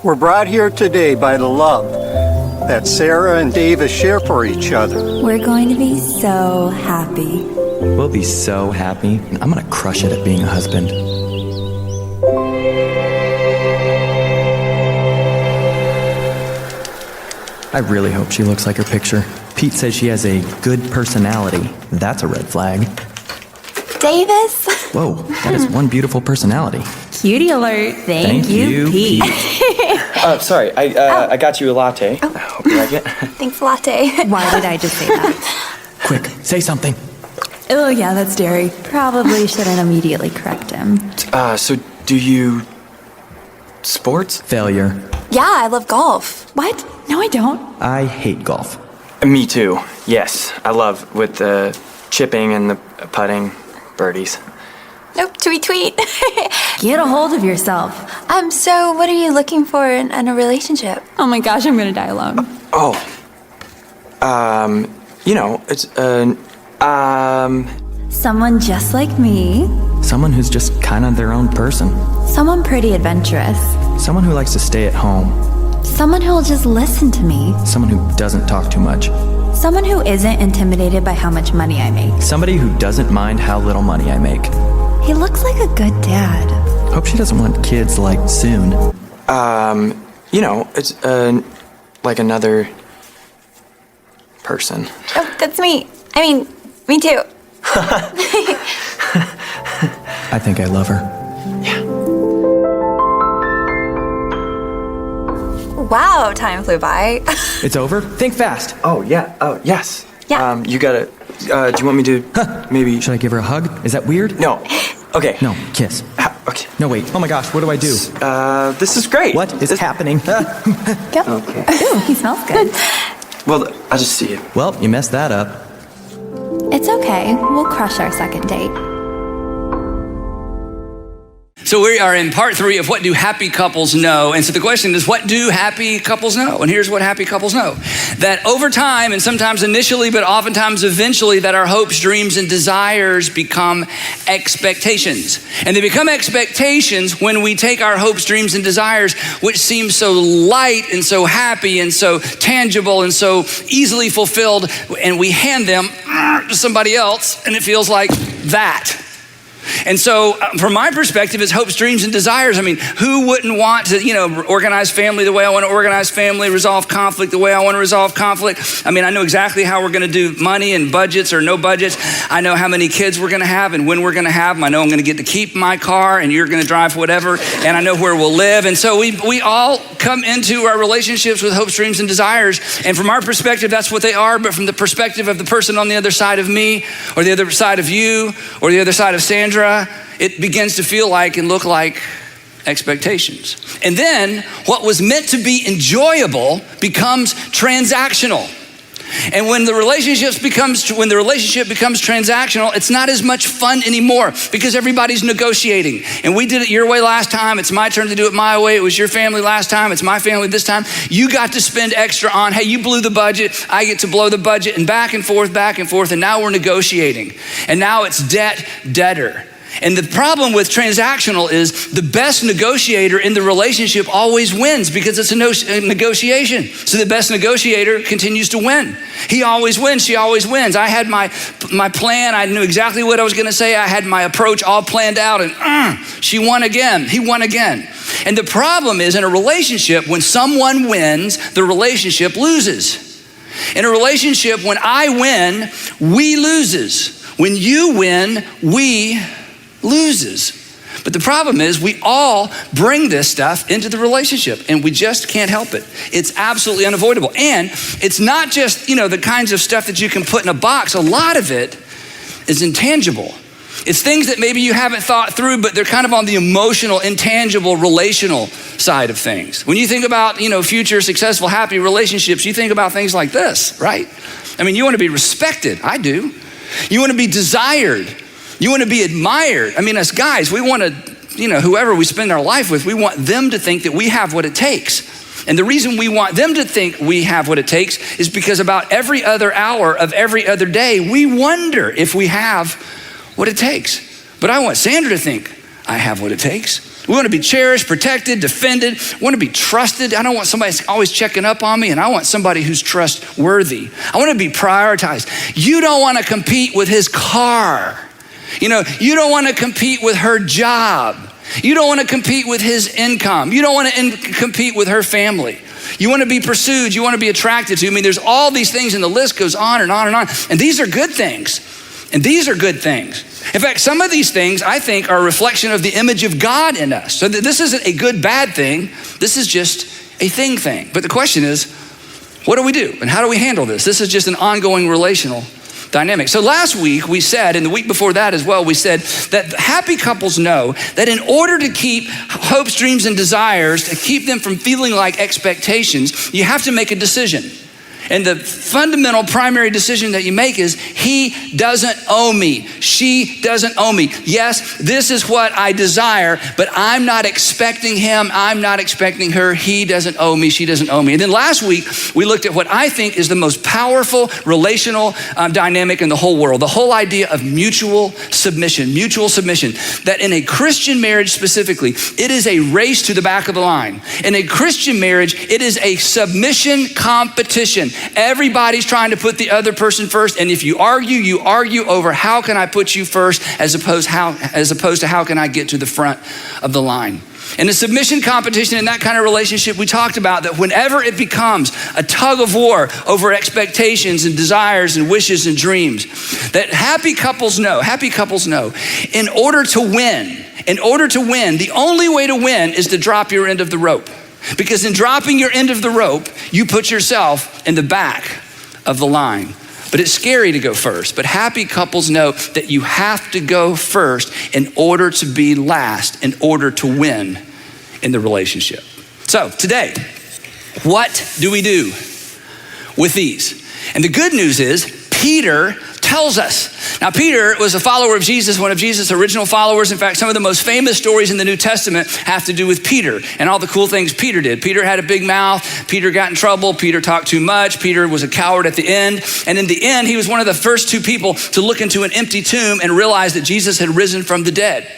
We're brought here today by the love that Sarah and Davis share for each other. We're going to be so happy. We'll be so happy. I'm gonna crush it at being a husband. I really hope she looks like her picture. Pete says she has a good personality. That's a red flag. Davis? Whoa, that is one beautiful personality. Cutie alert. Thank you, Pete. Sorry, I got you a latte. Oh. I hope you like it. Thanks, latte. Why did I just say that? Quick, say something. Oh, yeah, that's dairy. Probably shouldn't immediately correct him. So do you... sports? Failure. Yeah, I love golf. What? No, I don't. I hate golf. Me too, yes. I love with the chipping and the putting, birdies. Nope, tweet. Get a hold of yourself. So what are you looking for in a relationship? Oh my gosh, I'm gonna die alone. Someone just like me. Someone who's just kind of their own person. Someone pretty adventurous. Someone who likes to stay at home. Someone who'll just listen to me. Someone who doesn't talk too much. Someone who isn't intimidated by how much money I make. Somebody who doesn't mind how little money I make. He looks like a good dad. Hope she doesn't want kids, like, soon. It's, like another person. Oh, that's me. I mean, me too. I think I love her. Yeah. Wow, time flew by. It's over? Think fast. Oh, yeah. Oh, yes. Yeah. You gotta... do you want me to... maybe... Should I give her a hug? Is that weird? No. Okay. No, kiss. Okay. No, wait. Oh my gosh, what do I do? This is great. What is happening? Go. Okay. Ooh, he smells good. Well, I'll just see it. Well, you messed that up. It's okay. We'll crush our second date. So we are in part 3 of what do happy couples know? And so the question is, what do happy couples know? And here's what happy couples know. That over time, and sometimes initially, but oftentimes eventually, that our hopes, dreams, and desires become expectations. And they become expectations when we take our hopes, dreams, and desires, which seem so light and so happy and so tangible and so easily fulfilled, and we hand them to somebody else, and it feels like that. And so from my perspective, it's hopes, dreams, and desires. I mean, who wouldn't want to, organize family the way I want to organize family, resolve conflict the way I want to resolve conflict? I mean, I know exactly how we're going to do money and budgets or no budgets. I know how many kids we're going to have and when we're going to have them. I know I'm going to get to keep my car and you're going to drive whatever, and I know where we'll live. And so we all come into our relationships with hopes, dreams, and desires. And from our perspective, that's what they are. But from the perspective of the person on the other side of me, or the other side of you, or the other side of Sandra, it begins to feel like and look like expectations. And then what was meant to be enjoyable becomes transactional. And when the relationship becomes transactional, it's not as much fun anymore because everybody's negotiating. And we did it your way last time. It's my turn to do it my way. It was your family last time. It's my family this time. You got to spend extra on, hey, you blew the budget. I get to blow the budget, and back and forth. And now we're negotiating. And now it's debtor. And the problem with transactional is the best negotiator in the relationship always wins because it's a negotiation. So the best negotiator continues to win. He always wins, she always wins. I had my plan, I knew exactly what I was gonna say. I had my approach all planned out, and she won again, he won again. And the problem is in a relationship, when someone wins, the relationship loses. In a relationship, when I win, we loses. When you win, we loses. But the problem is we all bring this stuff into the relationship and we just can't help it. It's absolutely unavoidable. And it's not just, the kinds of stuff that you can put in a box. A lot of it is intangible. It's things that maybe you haven't thought through, but they're kind of on the emotional, intangible, relational side of things. When you think about, future successful, happy relationships, you think about things like this, right? I mean, you want to be respected. I do. You want to be desired. You want to be admired. I mean, us guys, we want to, whoever we spend our life with, we want them to think that we have what it takes. And the reason we want them to think we have what it takes is because about every other hour of every other day, we wonder if we have what it takes. But I want Sandra to think I have what it takes. We want to be cherished, protected, defended. We want to be trusted. I don't want somebody always checking up on me, and I want somebody who's trustworthy. I want to be prioritized. You don't want to compete with his car. You don't want to compete with her job. You don't want to compete with his income. You don't want to compete with her family. You want to be pursued. You want to be attracted to. I mean, there's all these things, and the list goes on and on and on. And these are good things. And these are good things. In fact, some of these things I think are a reflection of the image of God in us. So this isn't a good, bad thing. This is just a thing. But the question is, what do we do? And how do we handle this? This is just an ongoing relational dynamic. So last week we said, and the week before that as well, we said that happy couples know that in order to keep hopes, dreams, and desires, to keep them from feeling like expectations, you have to make a decision. And the fundamental primary decision that you make is, he doesn't owe me. She doesn't owe me. Yes, this is what I desire, but I'm not expecting him. I'm not expecting her. He doesn't owe me. She doesn't owe me. And then last week, we looked at what I think is the most powerful relational dynamic in the whole world. The whole idea of mutual submission. That in a Christian marriage specifically, it is a race to the back of the line. In a Christian marriage, it is a submission competition. Everybody's trying to put the other person first. And if you argue over how can I put you first as opposed to how can I get to the front of the line. In a submission competition, in that kind of relationship, we talked about that whenever it becomes a tug of war over expectations and desires and wishes and dreams, that happy couples know, in order to win, the only way to win is to drop your end of the rope. Because in dropping your end of the rope, you put yourself in the back of the line. But it's scary to go first. But happy couples know that you have to go first in order to be last, in order to win in the relationship. So today, what do we do with these? And the good news is Peter tells us. Now, Peter was a follower of Jesus, one of Jesus' original followers. In fact, some of the most famous stories in the New Testament have to do with Peter and all the cool things Peter did. Peter had a big mouth. Peter got in trouble. Peter talked too much. Peter was a coward at the end. And in the end, he was one of the first two people to look into an empty tomb and realize that Jesus had risen from the dead.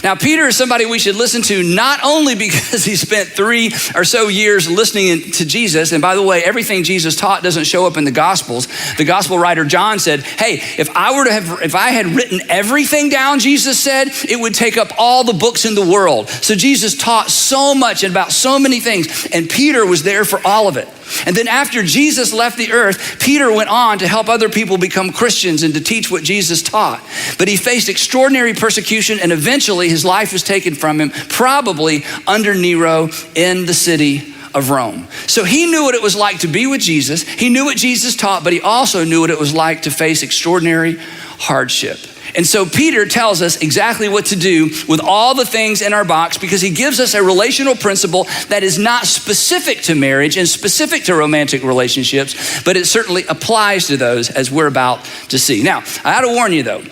Now, Peter is somebody we should listen to, not only because he spent 3 or so years listening to Jesus. And by the way, everything Jesus taught doesn't show up in the Gospels. The Gospel writer John said, hey, if I had written everything down Jesus said, it would take up all the books in the world. So Jesus taught so much about so many things, and Peter was there for all of it. And then after Jesus left the earth, Peter went on to help other people become Christians and to teach what Jesus taught. But he faced extraordinary persecution, and eventually his life was taken from him, probably under Nero in the city of Rome. So he knew what it was like to be with Jesus. He knew what Jesus taught, but he also knew what it was like to face extraordinary hardship. And so Peter tells us exactly what to do with all the things in our box, because he gives us a relational principle that is not specific to marriage and specific to romantic relationships, but it certainly applies to those, as we're about to see. Now, I ought to warn you though,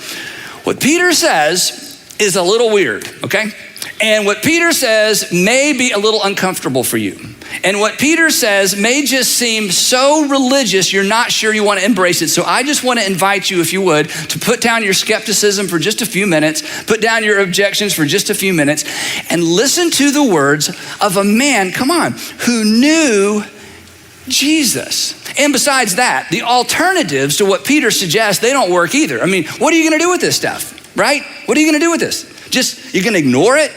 what Peter says is a little weird, okay? And what Peter says may be a little uncomfortable for you. And what Peter says may just seem so religious, you're not sure you want to embrace it. So I just want to invite you, if you would, to put down your skepticism for just a few minutes, put down your objections for just a few minutes, and listen to the words of a man, who knew Jesus. And besides that, the alternatives to what Peter suggests, they don't work either. I mean, what are you going to do with this stuff, right? What are you going to do with this? You're going to ignore it?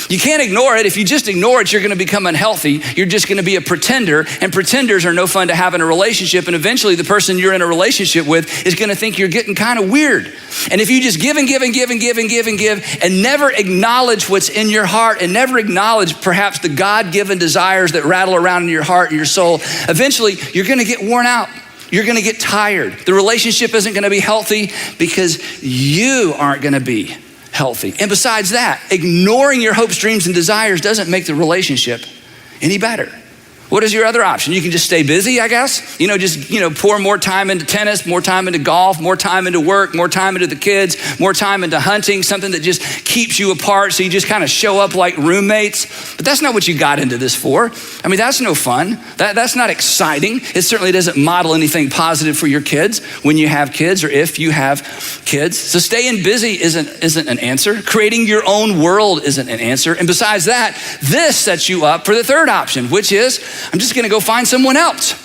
You can't ignore it. If you just ignore it, you're going to become unhealthy. You're just going to be a pretender, and pretenders are no fun to have in a relationship. And eventually the person you're in a relationship with is going to think you're getting kind of weird. And if you just give and never acknowledge what's in your heart and never acknowledge perhaps the God-given desires that rattle around in your heart and your soul, eventually you're going to get worn out. You're going to get tired. The relationship isn't going to be healthy because you aren't going to be healthy. And besides that, ignoring your hopes, dreams, and desires doesn't make the relationship any better. What is your other option? You can just stay busy, I guess. Pour more time into tennis, more time into golf, more time into work, more time into the kids, more time into hunting, something that just keeps you apart so you just kind of show up like roommates. But that's not what you got into this for. I mean, that's no fun. That's not exciting. It certainly doesn't model anything positive for your kids when you have kids or if you have kids. So staying busy isn't an answer. Creating your own world isn't an answer. And besides that, this sets you up for the third option, which is, I'm just gonna go find someone else.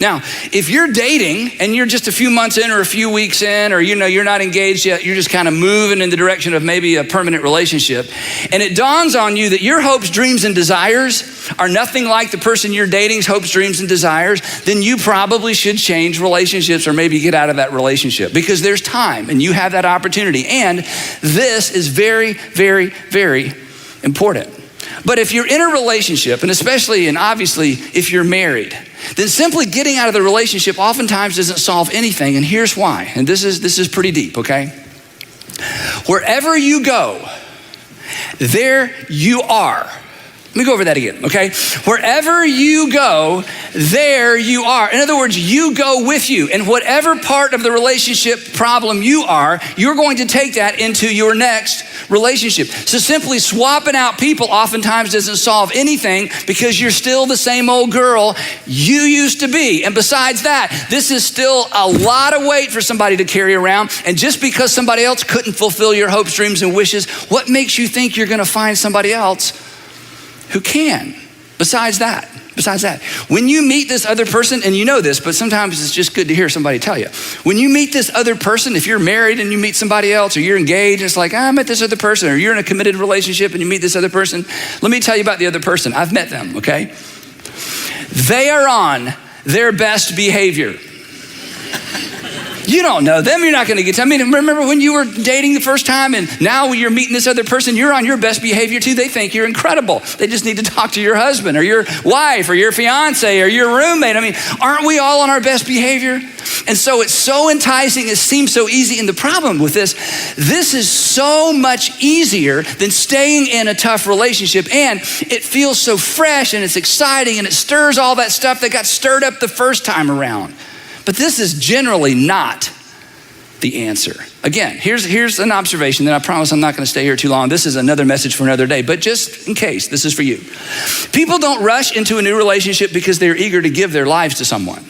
Now, if you're dating and you're just a few months in or a few weeks in, or you're not engaged yet, you're just kind of moving in the direction of maybe a permanent relationship, and it dawns on you that your hopes, dreams, and desires are nothing like the person you're dating's hopes, dreams, and desires, then you probably should change relationships or maybe get out of that relationship, because there's time and you have that opportunity. And this is very, very, very important. But if you're in a relationship, and especially and obviously if you're married, then simply getting out of the relationship oftentimes doesn't solve anything. And here's why. And this is pretty deep, okay? Wherever you go, there you are. Let me go over that again, okay? Wherever you go, there you are. In other words, you go with you. And whatever part of the relationship problem you are, you're going to take that into your next relationship. So simply swapping out people oftentimes doesn't solve anything, because you're still the same old girl you used to be. And besides that, this is still a lot of weight for somebody to carry around. And just because somebody else couldn't fulfill your hopes, dreams, and wishes, what makes you think you're gonna find somebody else who can? Besides that, when you meet this other person, and you know this, but sometimes it's just good to hear somebody tell you. When you meet this other person, if you're married and you meet somebody else, or you're engaged, and it's like, I met this other person, or you're in a committed relationship and you meet this other person, let me tell you about the other person. I've met them, okay? They are on their best behavior. You don't know them, you're not gonna get to. I mean, remember when you were dating the first time, and now when you're meeting this other person, you're on your best behavior too. They think you're incredible. They just need to talk to your husband or your wife or your fiance or your roommate. I mean, aren't we all on our best behavior? And so it's so enticing, it seems so easy. And the problem with this is so much easier than staying in a tough relationship. And it feels so fresh and it's exciting and it stirs all that stuff that got stirred up the first time around. But this is generally not the answer. Again, here's an observation that I promise I'm not going to stay here too long. This is another message for another day, but just in case, this is for you. People don't rush into a new relationship because they're eager to give their lives to someone.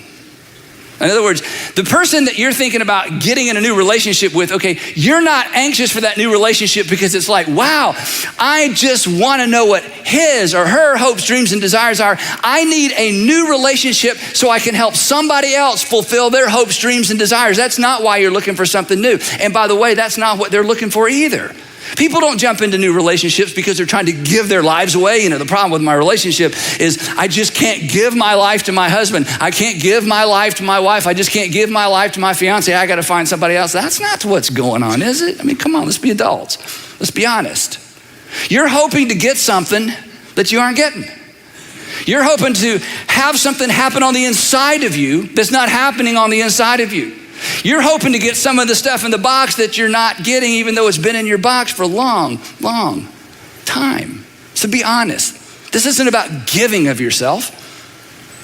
In other words, the person that you're thinking about getting in a new relationship with, okay, you're not anxious for that new relationship because it's like, wow, I just want to know what his or her hopes, dreams, and desires are. I need a new relationship so I can help somebody else fulfill their hopes, dreams, and desires. That's not why you're looking for something new. And by the way, that's not what they're looking for either. People don't jump into new relationships because they're trying to give their lives away. The problem with my relationship is I just can't give my life to my husband. I can't give my life to my wife. I just can't give my life to my fiance. I got to find somebody else. That's not what's going on, is it? I mean, come on, let's be adults. Let's be honest. You're hoping to get something that you aren't getting. You're hoping to have something happen on the inside of you that's not happening on the inside of you. You're hoping to get some of the stuff in the box that you're not getting, even though it's been in your box for a long, long time. So be honest. This isn't about giving of yourself.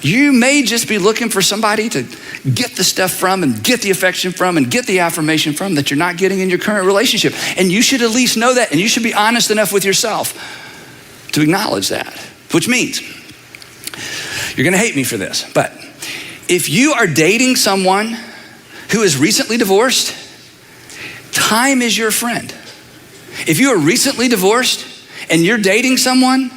You may just be looking for somebody to get the stuff from and get the affection from and get the affirmation from that you're not getting in your current relationship. And you should at least know that, and you should be honest enough with yourself to acknowledge that, which means you're gonna hate me for this, but if you are dating someone who is recently divorced, time is your friend. If you are recently divorced and you're dating someone,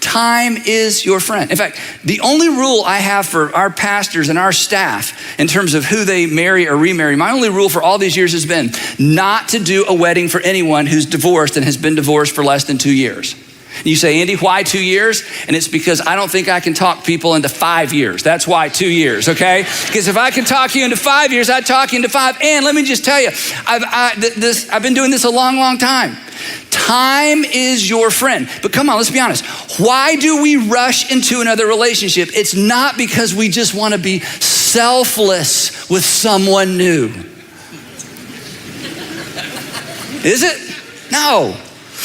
time is your friend. In fact, the only rule I have for our pastors and our staff in terms of who they marry or remarry, my only rule for all these years has been not to do a wedding for anyone who's divorced and has been divorced for less than 2 years. You say, Andy, why 2 years? And it's because I don't think I can talk people into 5 years. That's why 2 years, okay? Because if I can talk you into 5 years, I'd talk you into 5. And let me just tell you, I've been doing this a long, long time. Time is your friend. But come on, let's be honest. Why do we rush into another relationship? It's not because we just want to be selfless with someone new. Is it? No.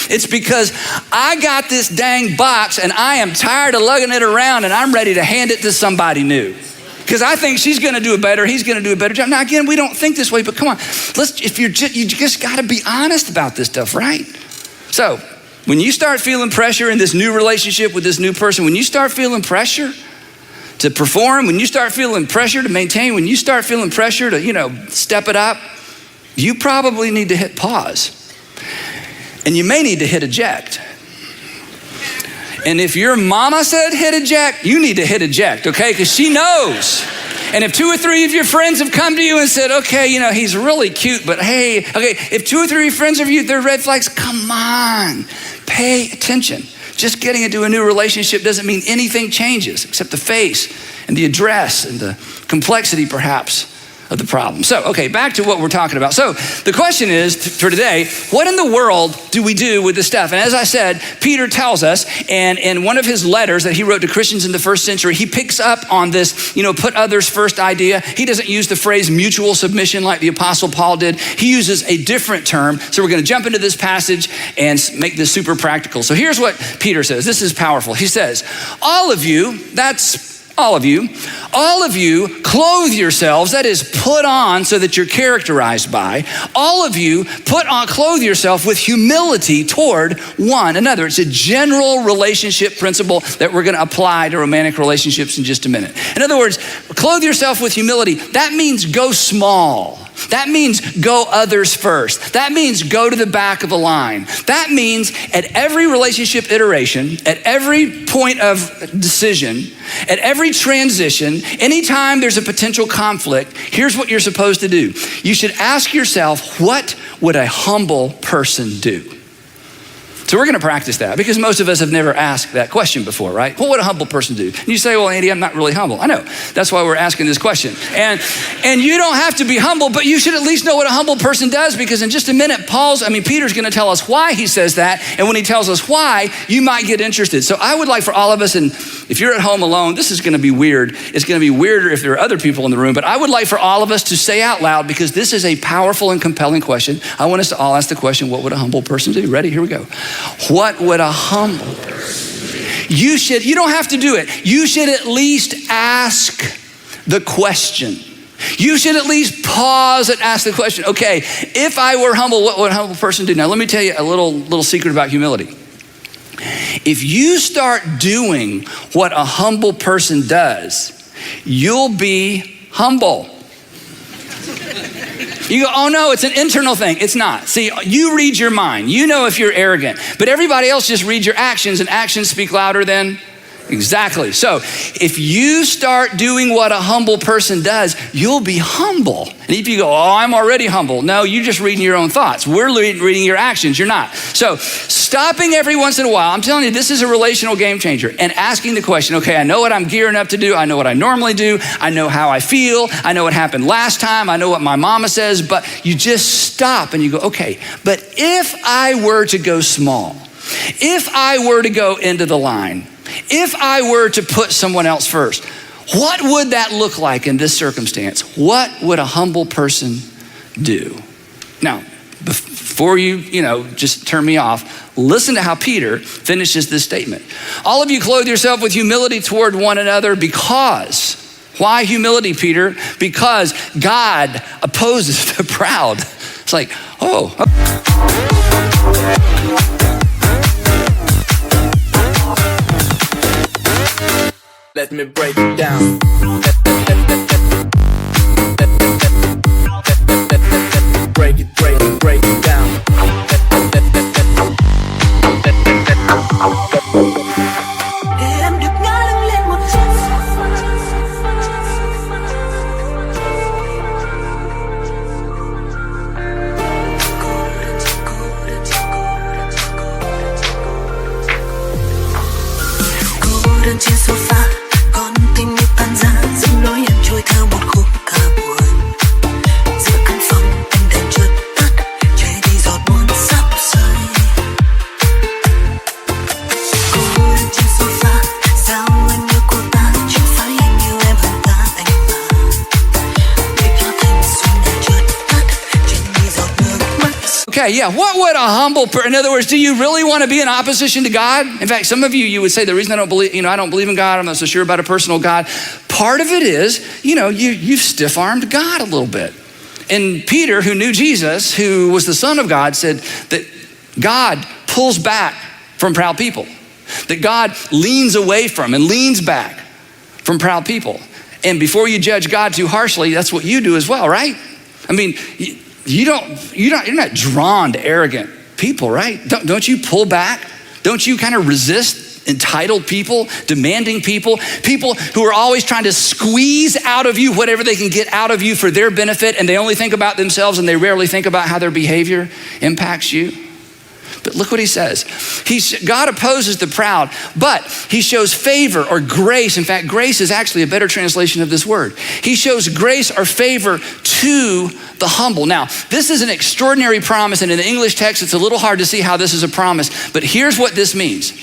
It's because I got this dang box and I am tired of lugging it around and I'm ready to hand it to somebody new. Because I think she's gonna do it better, he's gonna do a better job. Now again, we don't think this way, but come on. You just gotta be honest about this stuff, right? So, when you start feeling pressure in this new relationship with this new person, when you start feeling pressure to perform, when you start feeling pressure to maintain, when you start feeling pressure to, step it up, you probably need to hit pause. And you may need to hit eject. And if your mama said hit eject, you need to hit eject, okay? Because she knows. And if 2 or 3 of your friends have come to you and said, okay, he's really cute, but hey, okay, if 2 or 3 friends of you, they're red flags, come on, pay attention. Just getting into a new relationship doesn't mean anything changes except the face and the address and the complexity perhaps of the problem. So, okay, back to what we're talking about. So the question is for today, what in the world do we do with this stuff? And as I said, Peter tells us, and in one of his letters that he wrote to Christians in the first century, he picks up on this, put others first idea. He doesn't use the phrase mutual submission like the Apostle Paul did. He uses a different term. So we're gonna jump into this passage and make this super practical. So here's what Peter says. This is powerful. He says, all of you, clothe yourselves, that is put on so that you're characterized by. All of you clothe yourself with humility toward one another. It's a general relationship principle that we're gonna apply to romantic relationships in just a minute. In other words, clothe yourself with humility. That means go small. That means go others first. That means go to the back of the line. That means at every relationship iteration, at every point of decision, at every transition, anytime there's a potential conflict, here's what you're supposed to do. You should ask yourself, what would a humble person do? So we're gonna practice that because most of us have never asked that question before, right? What would a humble person do? And you say, well, Andy, I'm not really humble. I know, that's why we're asking this question. And you don't have to be humble, but you should at least know what a humble person does, because in just a minute, Peter's gonna tell us why he says that. And when he tells us why, you might get interested. So I would like for all of us, and if you're at home alone, this is gonna be weird. It's gonna be weirder if there are other people in the room, but I would like for all of us to say out loud, because this is a powerful and compelling question. I want us to all ask the question, what would a humble person do? Ready? Here we go. What would a humble person do? You don't have to do it. You should at least ask the question. You should at least pause and ask the question, okay, if I were humble, what would a humble person do? Now, let me tell you a little secret about humility. If you start doing what a humble person does, you'll be humble. You go, oh no, it's an internal thing. It's not. See, you read your mind. You know if you're arrogant, but everybody else just reads your actions, and actions speak louder than exactly. So if you start doing what a humble person does, you'll be humble. And if you go, oh, I'm already humble. No, you're just reading your own thoughts. We're reading your actions. You're not. So stopping every once in a while, I'm telling you, this is a relational game changer, and asking the question, okay, I know what I'm gearing up to do. I know what I normally do. I know how I feel. I know what happened last time. I know what my mama says, but you just stop and you go, okay, but if I were to go small, if I were to go into the line, if I were to put someone else first, what would that look like in this circumstance? What would a humble person do? Now, before you just turn me off, listen to how Peter finishes this statement. All of you clothe yourself with humility toward one another because, why humility, Peter? Because God opposes the proud. It's like, oh. Let me break it down. Break it down. Em được ngã lưng lên một chút. Cô đơn trên sofa, con tim như tan ra, dừng lối em trôi theo. Okay, yeah, what would a humble person, in other words, do you really want to be in opposition to God? In fact, some of you would say the reason I don't believe in God, I'm not so sure about a personal God. Part of it is, you've stiff-armed God a little bit. And Peter, who knew Jesus, who was the Son of God, said that God pulls back from proud people, that God leans away from and leans back from proud people. And before you judge God too harshly, that's what you do as well, right? I mean, you're not drawn to arrogant people, right? Don't you pull back? Don't you kind of resist entitled people, demanding people who are always trying to squeeze out of you whatever they can get out of you for their benefit, and they only think about themselves and they rarely think about how their behavior impacts you? But look what he says. God opposes the proud, but he shows favor or grace. In fact, grace is actually a better translation of this word. He shows grace or favor to the humble. Now, this is an extraordinary promise, and in the English text, it's a little hard to see how this is a promise, but here's what this means.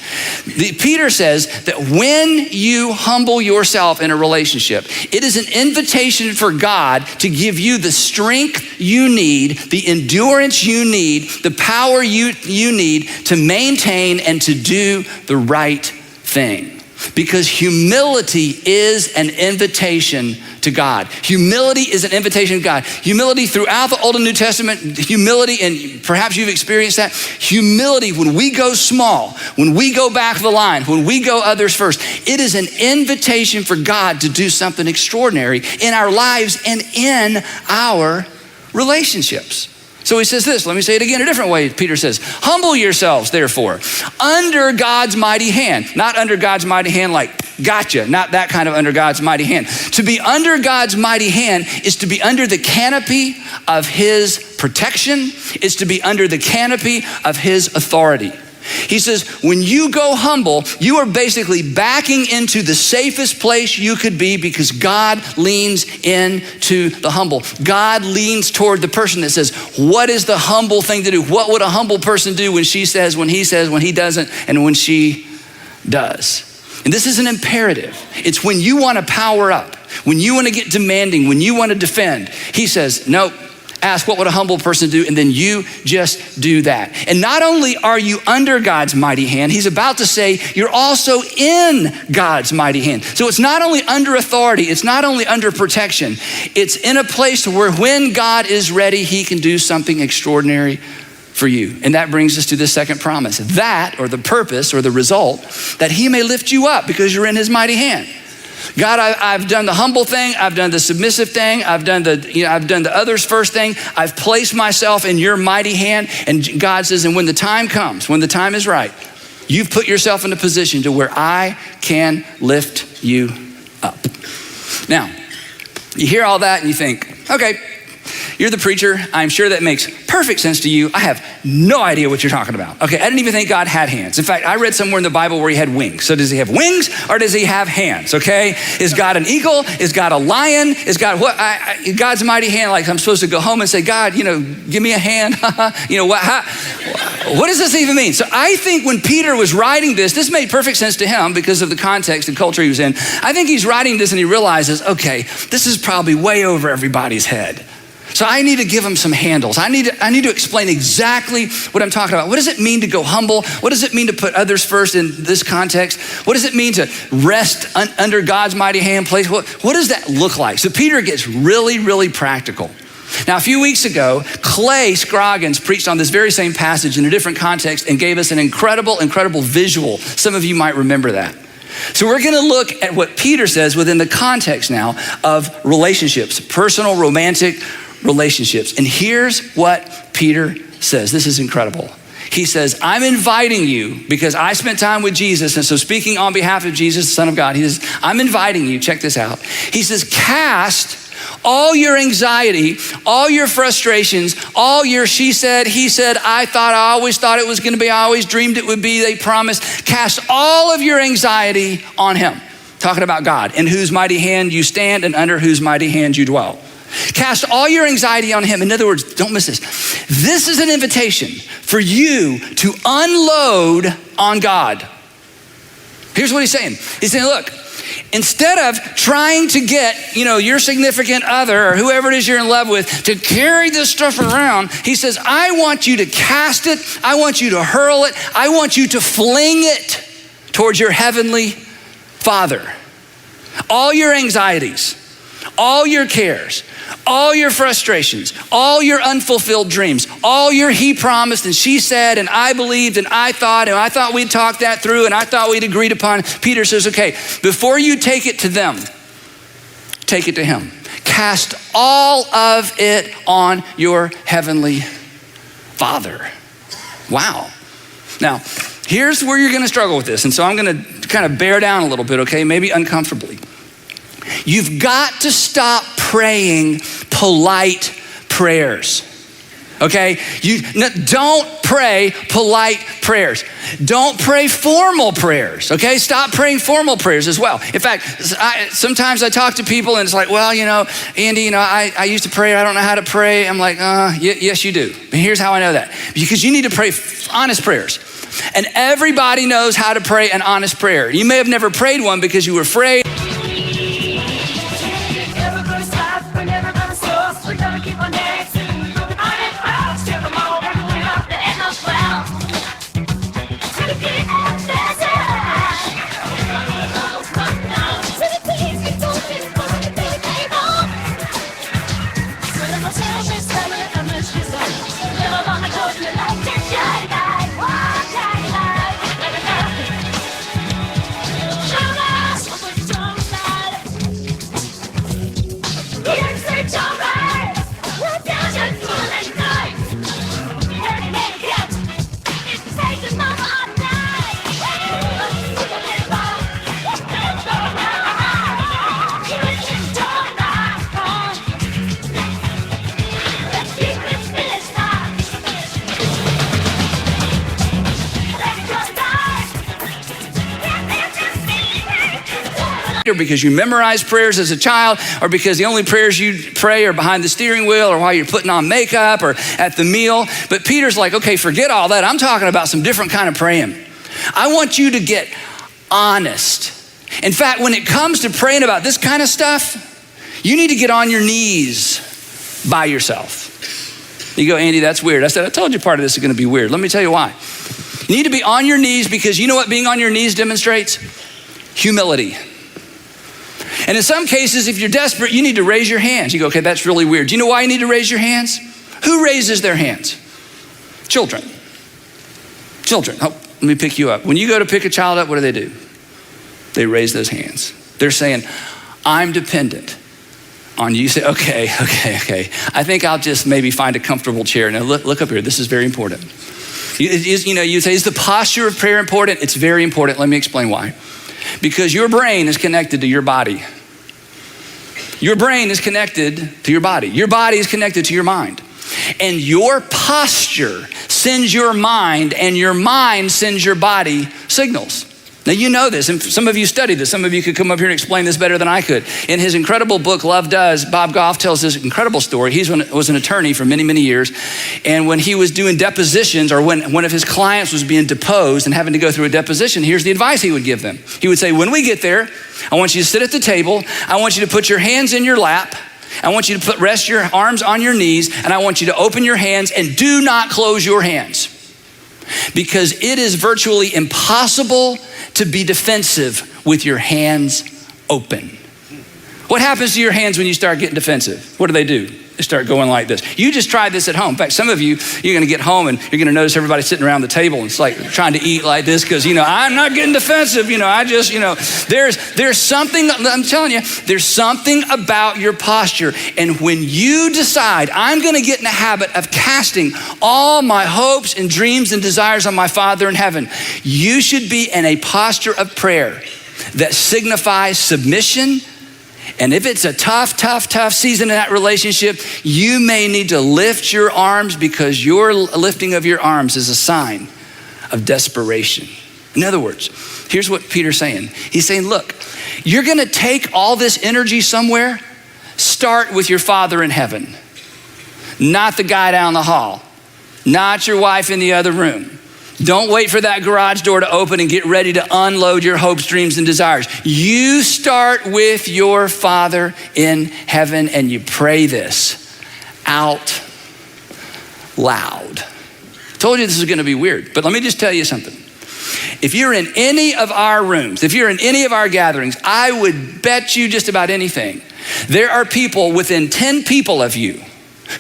Peter says that when you humble yourself in a relationship, it is an invitation for God to give you the strength you need, the endurance you need, the power you need to maintain and to do the right thing. Because humility is an invitation to God. Humility is an invitation to God. Humility throughout the Old and New Testament, humility, and perhaps you've experienced that. Humility, when we go small, when we go back of the line, when we go others first, it is an invitation for God to do something extraordinary in our lives and in our relationships. So he says this, let me say it again a different way. Peter says, humble yourselves, therefore, under God's mighty hand. Not under God's mighty hand like, gotcha, not that kind of under God's mighty hand. To be under God's mighty hand is to be under the canopy of his protection, is to be under the canopy of his authority. He says, when you go humble, you are basically backing into the safest place you could be because God leans into the humble. God leans toward the person that says, what is the humble thing to do? What would a humble person do when she says, when he says, when he doesn't, and when she does? And this is an imperative. It's when you want to power up, when you want to get demanding, when you want to defend. He says, nope. Ask what would a humble person do, and then you just do that. And not only are you under God's mighty hand, he's about to say you're also in God's mighty hand. So it's not only under authority, it's not only under protection, it's in a place where when God is ready, he can do something extraordinary for you. And that brings us to the second promise, that, or the purpose or the result, that he may lift you up because you're in his mighty hand. God, I've done the humble thing. I've done the submissive thing. I've done the others first thing. I've placed myself in your mighty hand. And God says, and when the time comes, when the time is right, you've put yourself in a position to where I can lift you up. Now, you hear all that and you think, okay, you're the preacher. I'm sure that makes perfect sense to you. I have no idea what you're talking about. Okay, I didn't even think God had hands. In fact, I read somewhere in the Bible where he had wings. So does he have wings or does he have hands, okay? Is God an eagle? Is God a lion? Is God what? God's mighty hand, like I'm supposed to go home and say, God, give me a hand. What does this even mean? So I think when Peter was writing this made perfect sense to him because of the context and culture he was in. I think he's writing this and he realizes, okay, this is probably way over everybody's head. So I need to give them some handles. I need to explain exactly what I'm talking about. What does it mean to go humble? What does it mean to put others first in this context? What does it mean to rest under God's mighty hand place? What does that look like? So Peter gets really, really practical. Now, a few weeks ago, Clay Scroggins preached on this very same passage in a different context and gave us an incredible, incredible visual. Some of you might remember that. So we're going to look at what Peter says within the context now of relationships, personal, romantic relationships. And here's what Peter says. This is incredible. He says, I'm inviting you because I spent time with Jesus. And so speaking on behalf of Jesus, the Son of God, he says, I'm inviting you. Check this out. He says, cast all your anxiety, all your frustrations, all your she said, he said, I always thought it was going to be, I always dreamed it would be, they promised. Cast all of your anxiety on him. Talking about God, in whose mighty hand you stand and under whose mighty hand you dwell. Cast all your anxiety on him. In other words, don't miss this. This is an invitation for you to unload on God. Here's what he's saying. He's saying, look, Instead of trying to get, your significant other or whoever it is you're in love with to carry this stuff around, he says, I want you to cast it. I want you to hurl it. I want you to fling it towards your heavenly Father. All your anxieties, all your cares, all your frustrations, all your unfulfilled dreams, all your he promised and she said and I believed and I thought we'd talked that through and I thought we'd agreed upon. Peter says, okay, before you take it to them, take it to him. Cast all of it on your heavenly Father. Wow. Now, here's where you're gonna struggle with this. And so I'm gonna kind of bear down a little bit, okay, maybe uncomfortably. You've got to stop praying polite prayers, okay? Don't pray polite prayers. Don't pray formal prayers, okay? Stop praying formal prayers as well. In fact, sometimes I talk to people and it's like, well, Andy, I used to pray. I don't know how to pray. I'm like, yes, you do. And here's how I know that. Because you need to pray honest prayers. And everybody knows how to pray an honest prayer. You may have never prayed one because you were afraid. Or because you memorized prayers as a child, or because the only prayers you pray are behind the steering wheel or while you're putting on makeup or at the meal. But Peter's like, okay, forget all that. I'm talking about some different kind of praying. I want you to get honest. In fact, when it comes to praying about this kind of stuff, you need to get on your knees by yourself. You go, Andy, that's weird. I said, I told you part of this is going to be weird. Let me tell you why. You need to be on your knees because you know what being on your knees demonstrates? Humility. And in some cases, if you're desperate, you need to raise your hands. You go, okay, that's really weird. Do you know why you need to raise your hands? Who raises their hands? Children. Children. Oh, let me pick you up. When you go to pick a child up, what do? They raise those hands. They're saying, I'm dependent on you. You say, okay. I think I'll just maybe find a comfortable chair. Now look up here. This is very important. You say, is the posture of prayer important? It's very important. Let me explain why. Because your brain is connected to your body. Your brain is connected to your body. Your body is connected to your mind. And your posture sends your mind, and your mind sends your body signals. Now you know this, and some of you studied this. Some of you could come up here and explain this better than I could. In his incredible book, Love Does, Bob Goff tells this incredible story. He was an attorney for many, many years. And when he was doing depositions, or when one of his clients was being deposed and having to go through a deposition, here's the advice he would give them. He would say, when we get there, I want you to sit at the table. I want you to put your hands in your lap. I want you to rest your arms on your knees, and I want you to open your hands and do not close your hands. Because it is virtually impossible to be defensive with your hands open. What happens to your hands when you start getting defensive? What do? They start going like this. You just tried this at home. In fact, some of you, you're gonna get home and you're gonna notice everybody sitting around the table and it's like trying to eat like this because, I'm not getting defensive. There's something, I'm telling you, there's something about your posture. And when you decide, I'm gonna get in the habit of casting all my hopes and dreams and desires on my Father in heaven, you should be in a posture of prayer that signifies submission. And if it's a tough season in that relationship, you may need to lift your arms because your lifting of your arms is a sign of desperation. In other words, here's what Peter's saying. He's saying, look, you're gonna take all this energy somewhere, start with your Father in heaven, not the guy down the hall, not your wife in the other room. Don't wait for that garage door to open and get ready to unload your hopes, dreams, and desires. You start with your Father in heaven and you pray this out loud. I told you this is gonna be weird, but let me just tell you something. If you're in any of our rooms, if you're in any of our gatherings, I would bet you just about anything. There are people within 10 people of you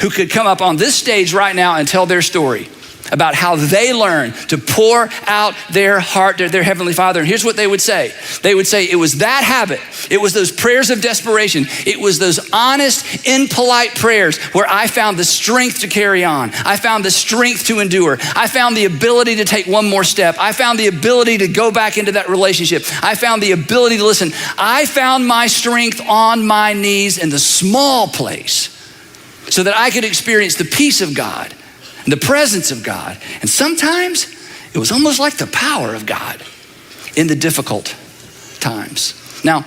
who could come up on this stage right now and tell their story about how they learned to pour out their heart to their Heavenly Father. And here's what they would say. They would say, it was that habit. It was those prayers of desperation. It was those honest, impolite prayers where I found the strength to carry on. I found the strength to endure. I found the ability to take one more step. I found the ability to go back into that relationship. I found the ability to listen. I found my strength on my knees in the small place so that I could experience the peace of God and the presence of God. And sometimes it was almost like the power of God in the difficult times. Now,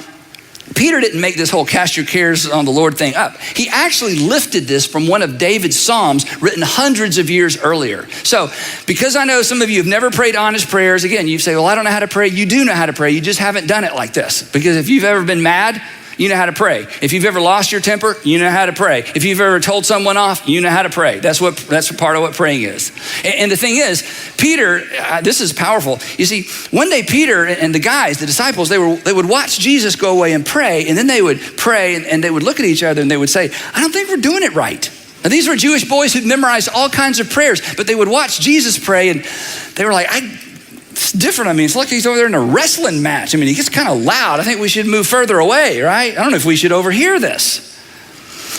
Peter didn't make this whole cast your cares on the Lord thing up. He actually lifted this from one of David's Psalms written hundreds of years earlier. So, because I know some of you have never prayed honest prayers, again, you say, well, I don't know how to pray. You do know how to pray. You just haven't done it like this. Because if you've ever been mad, you know how to pray. If you've ever lost your temper, you know how to pray. If you've ever told someone off, you know how to pray. That's part of what praying is. And the thing is, Peter, this is powerful. You see, one day Peter and the guys, the disciples, they would watch Jesus go away and pray, and then they would pray and they would look at each other and they would say, I don't think we're doing it right. Now, these were Jewish boys who'd memorized all kinds of prayers, but they would watch Jesus pray and they were like, it's different. I mean, it's like he's over there in a wrestling match. I mean, he gets kind of loud. I think we should move further away, right? I don't know if we should overhear this.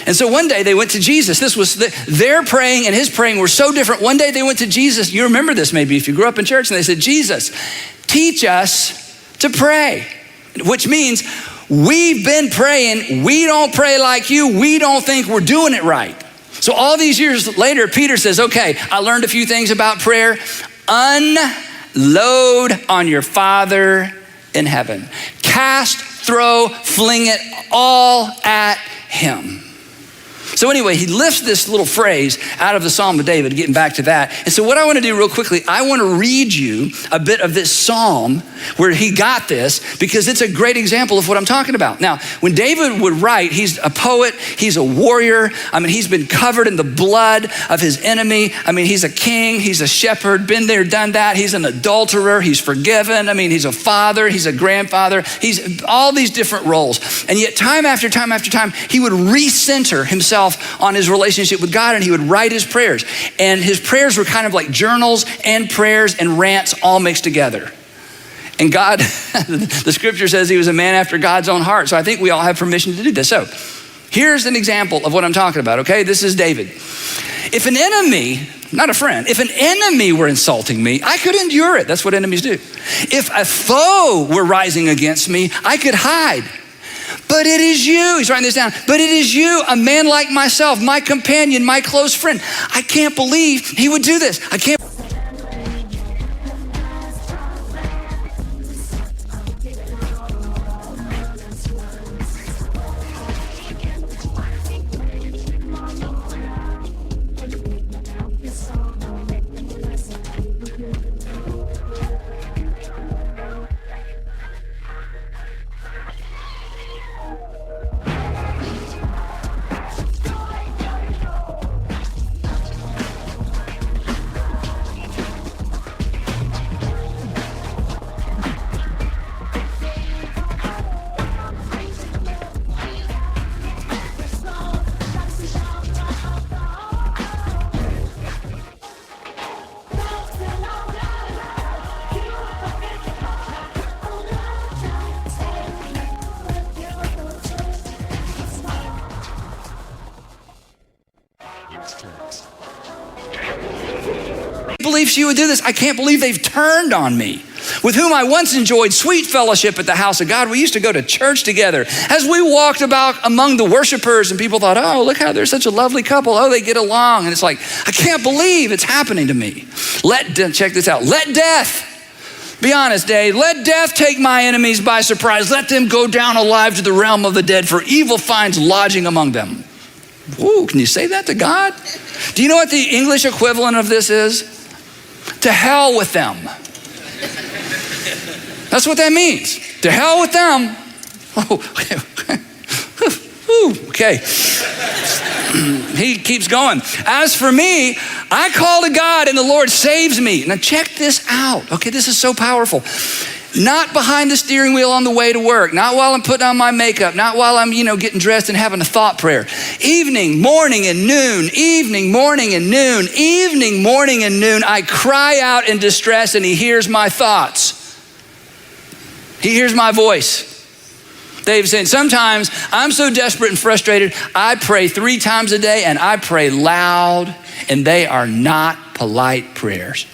And so one day they went to Jesus. This was their praying and his praying were so different. One day they went to Jesus. You remember this maybe if you grew up in church, and they said, Jesus, teach us to pray, which means we've been praying. We don't pray like you. We don't think we're doing it right. So all these years later, Peter says, okay, I learned a few things about prayer. Unload on your Father in heaven. Cast, throw, fling it all at him. So anyway, he lifts this little phrase out of the Psalm of David, getting back to that. And so what I want to do real quickly, I want to read you a bit of this Psalm where he got this, because it's a great example of what I'm talking about. Now, when David would write, he's a poet, he's a warrior. I mean, he's been covered in the blood of his enemy. I mean, he's a king, he's a shepherd, been there, done that. He's an adulterer, he's forgiven. I mean, he's a father, he's a grandfather. He's all these different roles. And yet time after time after time, he would recenter himself on his relationship with God, and he would write his prayers. And his prayers were kind of like journals and prayers and rants all mixed together. And God, the scripture says he was a man after God's own heart. So I think we all have permission to do this. So here's an example of what I'm talking about, okay? This is David. If an enemy, not a friend, if an enemy were insulting me, I could endure it. That's what enemies do. If a foe were rising against me, I could hide. But it is you, he's writing this down, but it is you, a man like myself, my companion, my close friend. I can't believe he would do this. I can't. Believe she would do this. I can't believe they've turned on me, with whom I once enjoyed sweet fellowship at the house of God. We used to go to church together. As we walked about among the worshipers, and people thought, oh, look how they're such a lovely couple. Oh, they get along. And it's like, I can't believe it's happening to me. Check this out. Let death, be honest, Dave, let death take my enemies by surprise. Let them go down alive to the realm of the dead, for evil finds lodging among them. Ooh, can you say that to God? Do you know what the English equivalent of this is? To hell with them. That's what that means. To hell with them. Oh, okay. He keeps going. As for me, I call to God and the Lord saves me. Now check this out. Okay, this is so powerful. Not behind the steering wheel on the way to work, not while I'm putting on my makeup, not while I'm, getting dressed and having a thought prayer. Evening, morning, and noon, evening, morning, and noon, evening, morning, and noon, I cry out in distress and he hears my thoughts. He hears my voice. David saying, sometimes I'm so desperate and frustrated, I pray 3 times a day and I pray loud, and they are not polite prayers.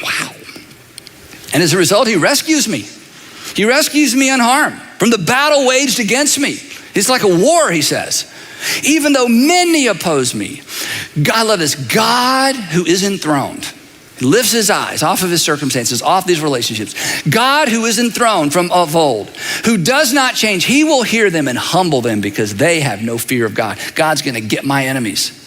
Wow. And as a result, he rescues me. He rescues me unharmed from the battle waged against me. It's like a war, he says. Even though many oppose me, I love this, God who is enthroned. He lifts his eyes off of his circumstances, off these relationships. God who is enthroned from of old, who does not change, he will hear them and humble them because they have no fear of God. God's gonna get my enemies.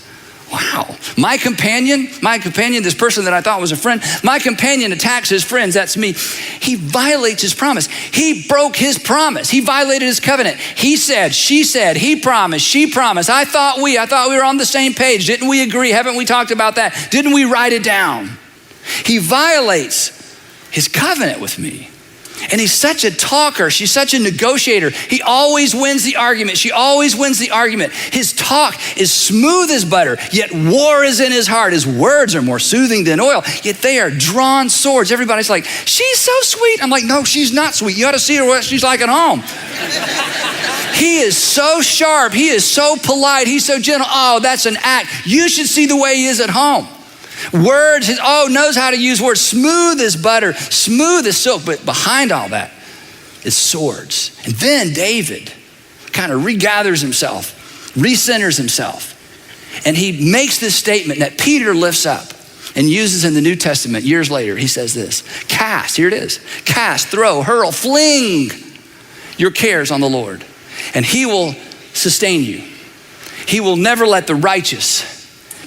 Wow. My companion, this person that I thought was a friend, my companion attacks his friends, that's me. He violates his promise. He broke his promise. He violated his covenant. He said, she said, he promised, she promised. I thought we were on the same page. Didn't we agree? Haven't we talked about that? Didn't we write it down? He violates his covenant with me. And he's such a talker. She's such a negotiator. He always wins the argument. She always wins the argument. His talk is smooth as butter, yet war is in his heart. His words are more soothing than oil, yet they are drawn swords. Everybody's like, she's so sweet. I'm like, no, she's not sweet. You ought to see her what she's like at home. He is so sharp. He is so polite. He's so gentle. Oh, that's an act. You should see the way he is at home. Words, knows how to use words. Smooth as butter, smooth as silk. But behind all that is swords. And then David kind of regathers himself, recenters himself. And he makes this statement that Peter lifts up and uses in the New Testament years later. He says this, cast, here it is. Cast, throw, hurl, fling your cares on the Lord, and he will sustain you. He will never let the righteous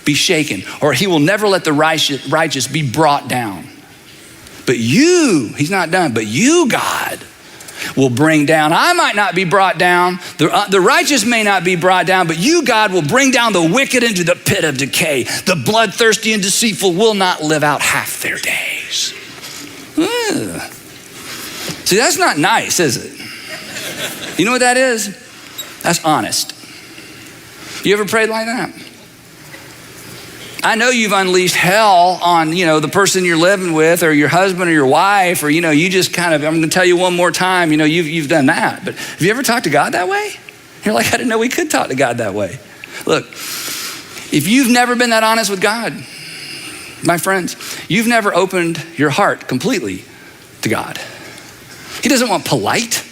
be shaken, or he will never let the righteous be brought down. But you, he's not done, but you, God, will bring down. I might not be brought down. The righteous may not be brought down, but you, God, will bring down the wicked into the pit of decay. The bloodthirsty and deceitful will not live out half their days. Ugh. See, that's not nice, is it? You know what that is? That's honest. You ever prayed like that? I know you've unleashed hell on, the person you're living with, or your husband or your wife, or, you just kind of, I'm gonna tell you one more time, you've done that. But have you ever talked to God that way? You're like, I didn't know we could talk to God that way. Look, if you've never been that honest with God, my friends, you've never opened your heart completely to God. He doesn't want polite.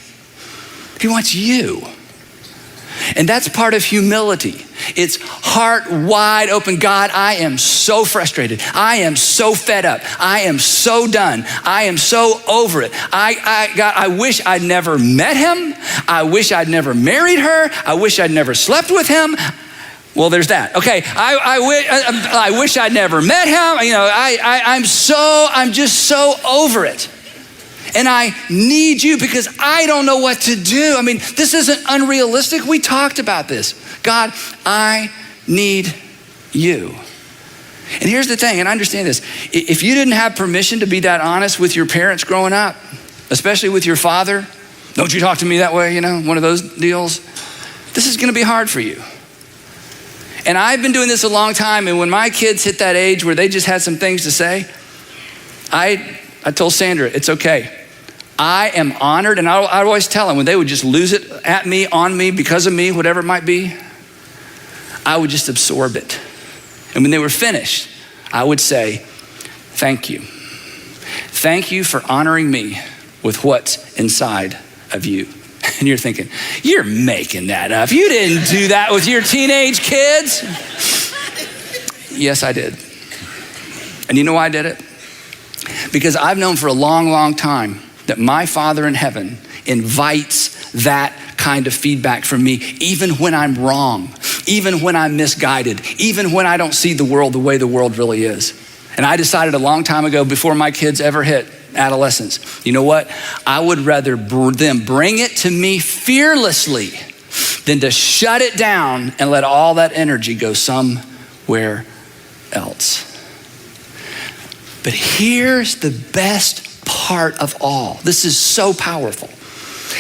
He wants you. And that's part of humility. It's heart wide open. God, I am so frustrated. I am so fed up. I am so done. I am so over it. God, I wish I'd never met him. I wish I'd never married her. I wish I'd never slept with him. Well, there's that. Okay, I wish I'd never met him. I'm just so over it. And I need you because I don't know what to do. I mean, this isn't unrealistic. We talked about this. God, I need you. And here's the thing, and understand this. If you didn't have permission to be that honest with your parents growing up, especially with your father, don't you talk to me that way, one of those deals, this is gonna be hard for you. And I've been doing this a long time, and when my kids hit that age where they just had some things to say, I told Sandra, it's okay. I am honored, and I always tell them when they would just lose it at me, on me, because of me, whatever it might be, I would just absorb it. And when they were finished, I would say, thank you. Thank you for honoring me with what's inside of you. And you're thinking, you're making that up. You didn't do that with your teenage kids. Yes, I did. And you know why I did it? Because I've known for a long, long time that my Father in heaven invites that kind of feedback from me, even when I'm wrong, even when I'm misguided, even when I don't see the world the way the world really is. And I decided a long time ago, before my kids ever hit adolescence, you know what? I would rather them bring it to me fearlessly than to shut it down and let all that energy go somewhere else. But here's the best part of all. This is so powerful.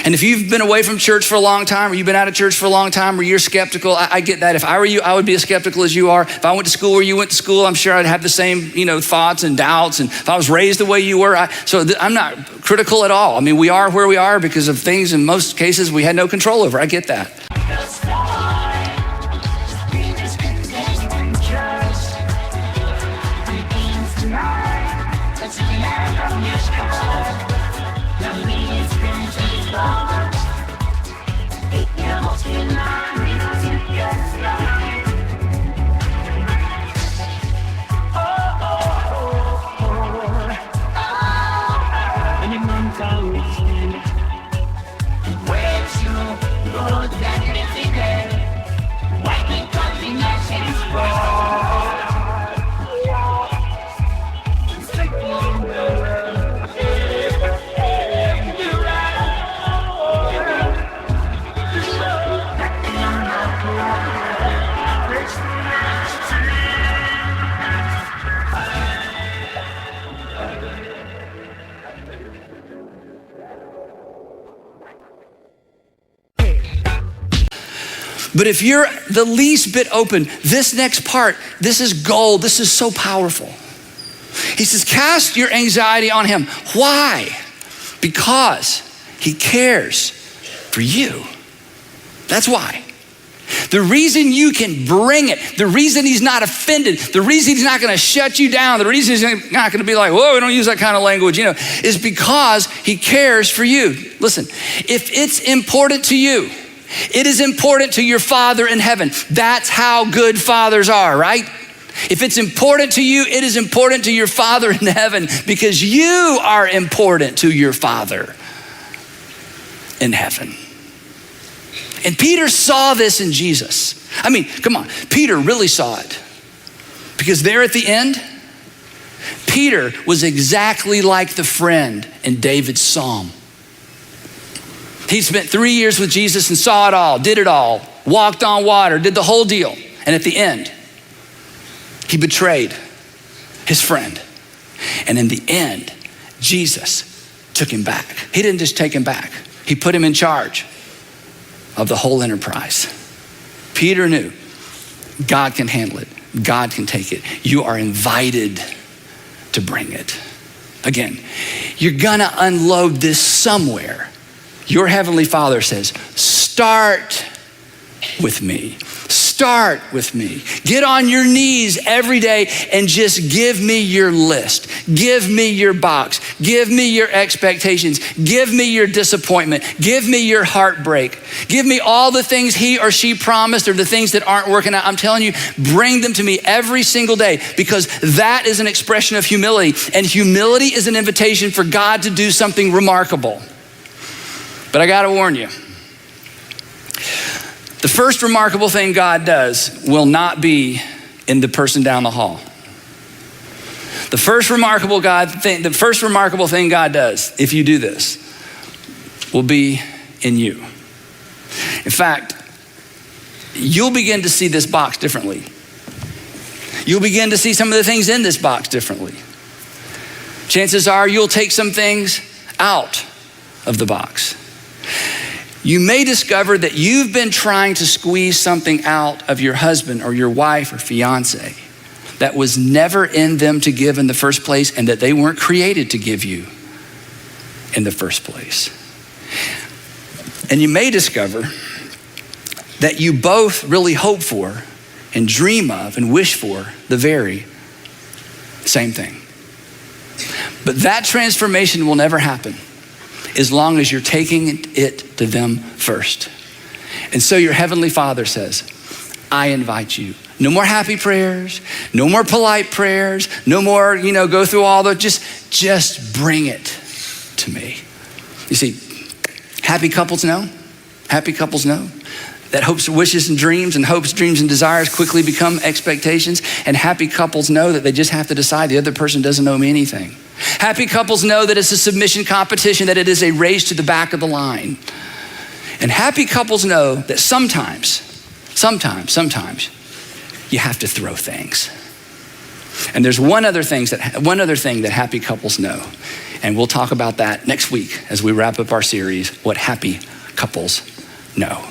And if you've been away from church for a long time, or you've been out of church for a long time, or you're skeptical, I get that. If I were you, I would be as skeptical as you are. If I went to school where you went to school, I'm sure I'd have the same, thoughts and doubts. And if I was raised the way you were, I'm not critical at all. I mean, we are where we are because of things in most cases we had no control over. I get that. But if you're the least bit open, this next part, this is gold. This is so powerful. He says, cast your anxiety on him. Why? Because he cares for you. That's why. The reason you can bring it, the reason he's not offended, the reason he's not gonna shut you down, the reason he's not gonna be like, whoa, we don't use that kind of language, is because he cares for you. Listen, if it's important to you, it is important to your Father in heaven. That's how good fathers are, right? If it's important to you, it is important to your Father in heaven because you are important to your Father in heaven. And Peter saw this in Jesus. I mean, come on, Peter really saw it. Because there at the end, Peter was exactly like the friend in David's psalm. He spent 3 years with Jesus and saw it all, did it all, walked on water, did the whole deal. And at the end, he betrayed his friend. And in the end, Jesus took him back. He didn't just take him back. He put him in charge of the whole enterprise. Peter knew God can handle it. God can take it. You are invited to bring it. Again, you're gonna unload this somewhere. Your Heavenly Father says, start with me. Start with me. Get on your knees every day and just give me your list. Give me your box. Give me your expectations. Give me your disappointment. Give me your heartbreak. Give me all the things he or she promised or the things that aren't working out. I'm telling you, bring them to me every single day because that is an expression of humility. And humility is an invitation for God to do something remarkable. But I gotta warn you, the first remarkable thing God does will not be in the person down the hall. The first remarkable thing God does, if you do this, will be in you. In fact, you'll begin to see this box differently. You'll begin to see some of the things in this box differently. Chances are you'll take some things out of the box. You may discover that you've been trying to squeeze something out of your husband or your wife or fiance that was never in them to give in the first place and that they weren't created to give you in the first place. And you may discover that you both really hope for and dream of and wish for the very same thing. But that transformation will never happen as long as you're taking it to them first. And so your Heavenly Father says, I invite you. No more happy prayers, no more polite prayers, no more, go through all the, just bring it to me. You see, happy couples know. Happy couples know that hopes, wishes, and dreams, and hopes, dreams, and desires quickly become expectations. And happy couples know that they just have to decide the other person doesn't owe me anything. Happy couples know that it's a submission competition, that it is a race to the back of the line. And happy couples know that sometimes, you have to throw things. And there's one other thing that happy couples know. And we'll talk about that next week as we wrap up our series, What Happy Couples Know.